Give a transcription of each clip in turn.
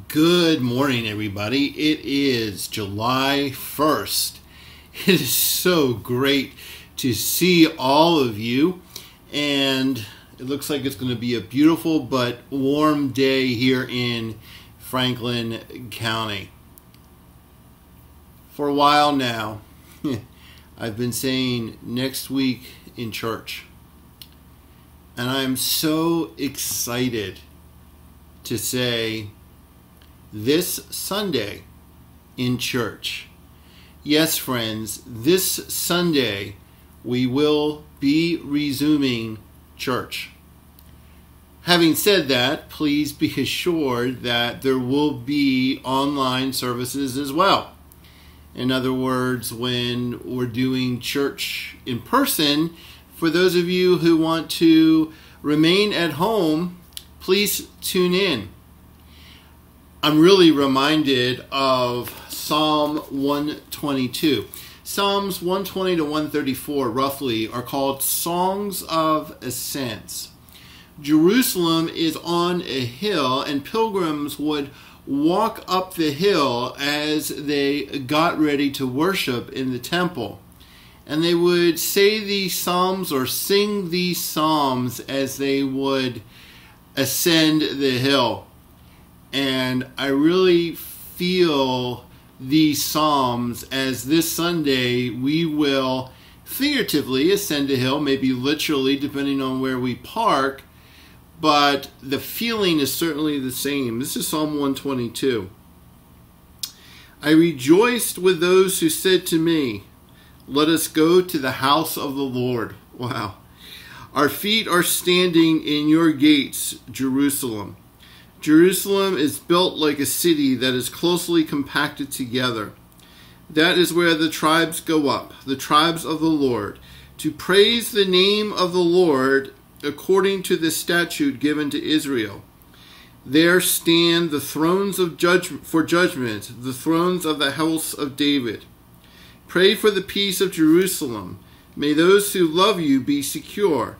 Good morning, everybody. It is July 1st. It is so great to see all of you, and it looks like it's going to be a beautiful but warm day here in Franklin County. For a while now, I've been saying next week in church, and I'm so excited to say this Sunday in church. Yes, friends, this Sunday we will be resuming church. Having said that, please be assured that there will be online services as well. In other words, when we're doing church in person, for those of you who want to remain at home, please tune in. I'm really reminded of Psalm 122. Psalms 120 to 134 roughly are called songs of ascents. Jerusalem is on a hill, and pilgrims would walk up the hill as they got ready to worship in the temple. And they would say these psalms or sing these psalms as they would ascend the hill. And I really feel these psalms as this Sunday we will figuratively ascend a hill, maybe literally depending on where we park, but the feeling is certainly the same. This is Psalm 122. I rejoiced with those who said to me, "Let us go to the house of the Lord." Wow. Our feet are standing in your gates, Jerusalem. Jerusalem is built like a city that is closely compacted together. That is where the tribes go up, the tribes of the Lord, to praise the name of the Lord according to the statute given to Israel. There stand the thrones of judgment, the thrones of the house of David. Pray for the peace of Jerusalem. May those who love you be secure.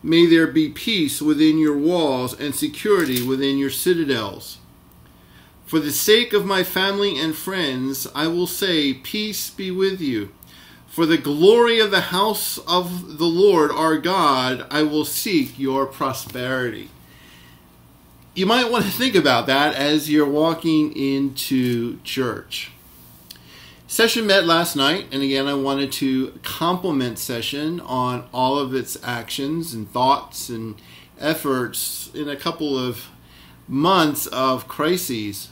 May there be peace within your walls and security within your citadels. For the sake of my family and friends, I will say, peace be with you. For the glory of the house of the Lord our God, I will seek your prosperity. You might want to think about that as you're walking into church. Session met last night, and again, I wanted to compliment Session on all of its actions and thoughts and efforts in a couple of months of crises.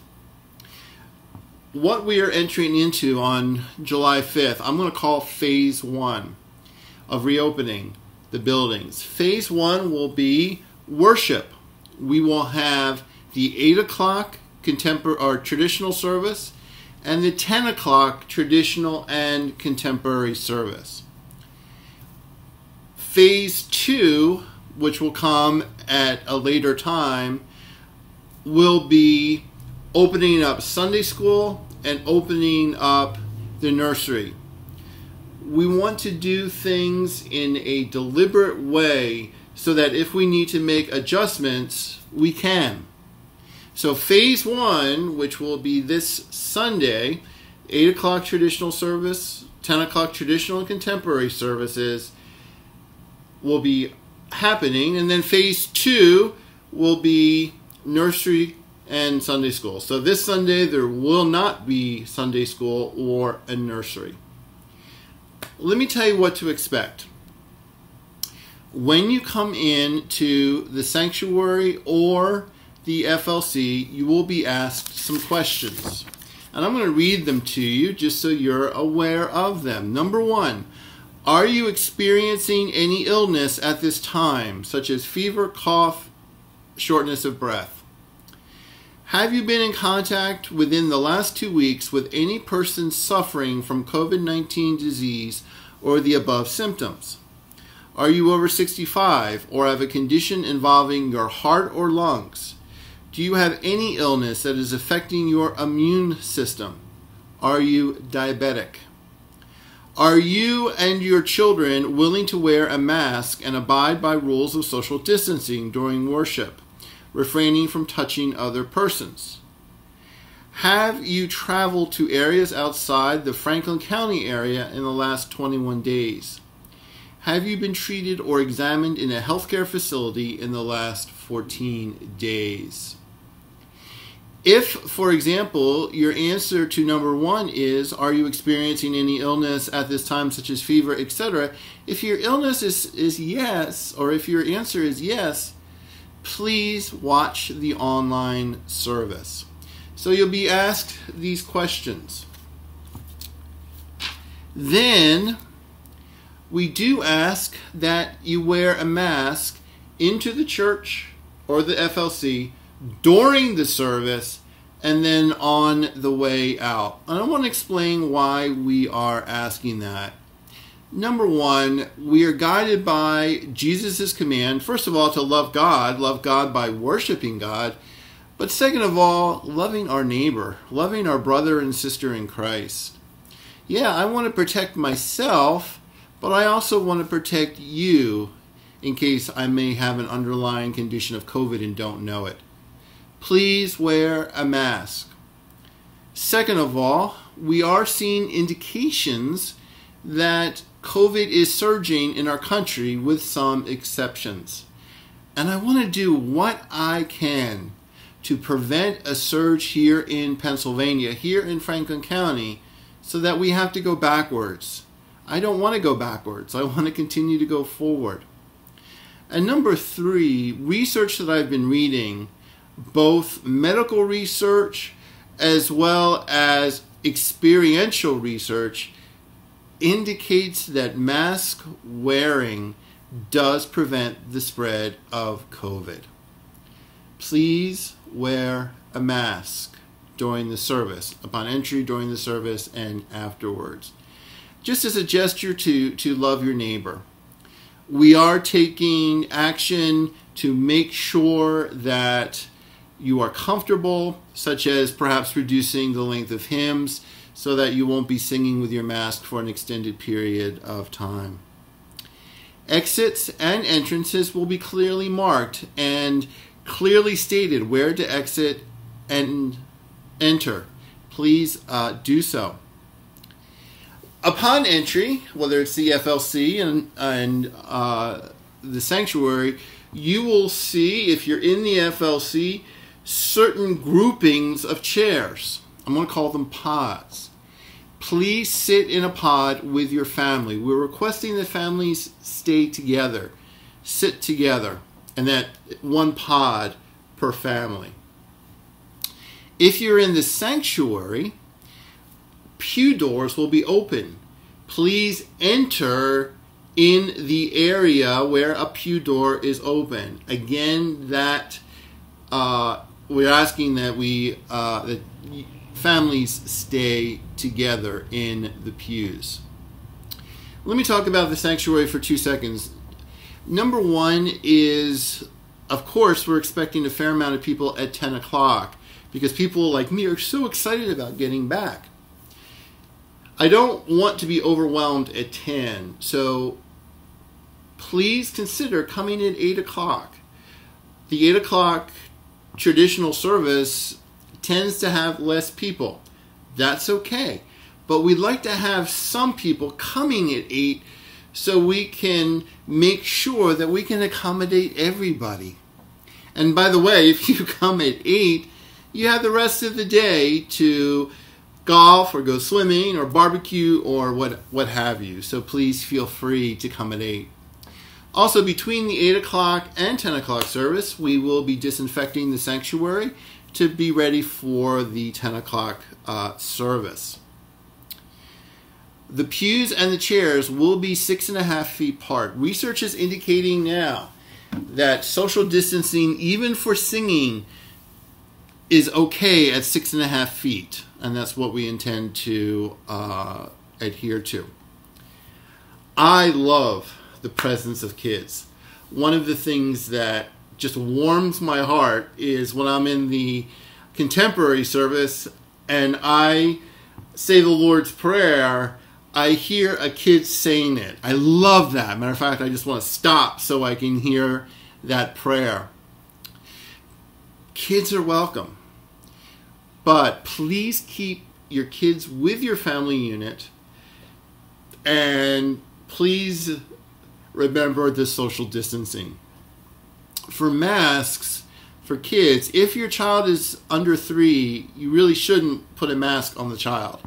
What we are entering into on July 5th, I'm going to call Phase 1 of reopening the buildings. Phase 1 will be worship. We will have the 8 o'clock traditional service and the 10 o'clock traditional and contemporary service. Phase 2, which will come at a later time, will be opening up Sunday school and opening up the nursery. We want to do things in a deliberate way so that if we need to make adjustments, we can. So Phase 1, which will be this Sunday, 8 o'clock traditional service, 10 o'clock traditional and contemporary services will be happening. And then Phase 2 will be nursery and Sunday school. So this Sunday there will not be Sunday school or a nursery. Let me tell you what to expect. When you come in to the sanctuary or the FLC, you will be asked some questions. And I'm going to read them to you just so you're aware of them. Number 1, are you experiencing any illness at this time, such as fever, cough, shortness of breath? Have you been in contact within the last 2 weeks with any person suffering from COVID-19 disease or the above symptoms? Are you over 65 or have a condition involving your heart or lungs? Do you have any illness that is affecting your immune system? Are you diabetic? Are you and your children willing to wear a mask and abide by rules of social distancing during worship, refraining from touching other persons? Have you traveled to areas outside the Franklin County area in the last 21 days? Have you been treated or examined in a healthcare facility in the last 14 days? If, for example, your answer to number 1 is, are you experiencing any illness at this time, such as fever, etc.? If your illness is yes, or if your answer is yes, please watch the online service. So you'll be asked these questions. Then we do ask that you wear a mask into the church or the FLC during the service and then on the way out. And I want to explain why we are asking that. Number 1, we are guided by Jesus' command, first of all, to love God by worshiping God, but second of all, loving our neighbor, loving our brother and sister in Christ. Yeah, I want to protect myself, but I also want to protect you in case I may have an underlying condition of COVID and don't know it. Please wear a mask. Second of all, we are seeing indications that COVID is surging in our country with some exceptions. And I want to do what I can to prevent a surge here in Pennsylvania, here in Franklin County, so that we have to go backwards. I don't want to go backwards. I want to continue to go forward. And number 3, research that I've been reading, both medical research as well as experiential research, indicates that mask wearing does prevent the spread of COVID. Please wear a mask during the service, upon entry, during the service, and afterwards. Just as a gesture to love your neighbor. We are taking action to make sure that you are comfortable, such as perhaps reducing the length of hymns so that you won't be singing with your mask for an extended period of time. Exits and entrances will be clearly marked and clearly stated where to exit and enter. Please do so. Upon entry, whether it's the FLC and the sanctuary, you will see, if you're in the FLC, certain groupings of chairs. I'm going to call them pods. Please sit in a pod with your family. We're requesting that families stay together, sit together, and that one pod per family. If you're in the sanctuary, pew doors will be open. Please enter in the area where a pew door is open. Again, that we're asking that that families stay together in the pews. Let me talk about the sanctuary for 2 seconds. Number 1 is, of course, we're expecting a fair amount of people at 10 o'clock because people like me are so excited about getting back. I don't want to be overwhelmed at 10, so please consider coming at 8 o'clock. The 8 o'clock traditional service tends to have less people. That's okay. But we'd like to have some people coming at 8 so we can make sure that we can accommodate everybody. And by the way, if you come at 8, you have the rest of the day to golf or go swimming or barbecue or what have you. So please feel free to come at 8. Also, between the 8 o'clock and 10 o'clock service, we will be disinfecting the sanctuary to be ready for the 10 o'clock service. The pews and the chairs will be 6.5 feet apart. Research is indicating now that social distancing, even for singing, is okay at 6.5 feet. And that's what we intend to adhere to. I love the presence of kids. One of the things that just warms my heart is when I'm in the contemporary service and I say the Lord's Prayer, I hear a kid saying it. I love that. Matter of fact, I just want to stop so I can hear that prayer. Kids are welcome. But please keep your kids with your family unit, and please remember the social distancing. For masks, for kids, if your child is under 3, you really shouldn't put a mask on the child.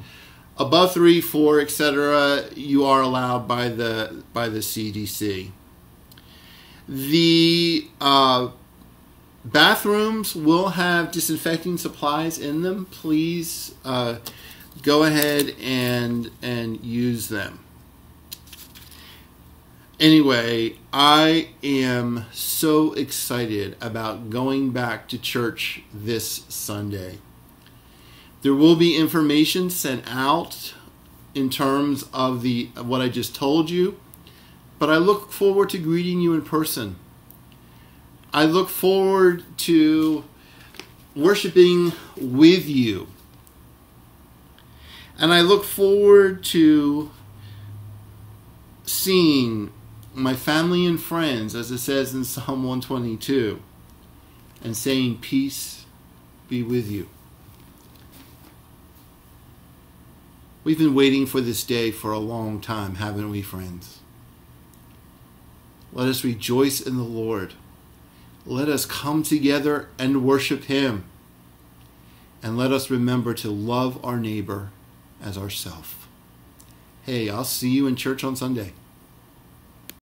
Above 3, 4, etc., you are allowed by the CDC. The bathrooms will have disinfecting supplies in them. Please go ahead and use them. Anyway, I am so excited about going back to church this Sunday. There will be information sent out in terms of what I just told you, but I look forward to greeting you in person. I look forward to worshiping with you. And I look forward to seeing my family and friends, as it says in Psalm 122, and saying, peace be with you. We've been waiting for this day for a long time, haven't we, friends? Let us rejoice in the Lord. Let us come together and worship Him. And let us remember to love our neighbor as ourselves. Hey, I'll see you in church on Sunday.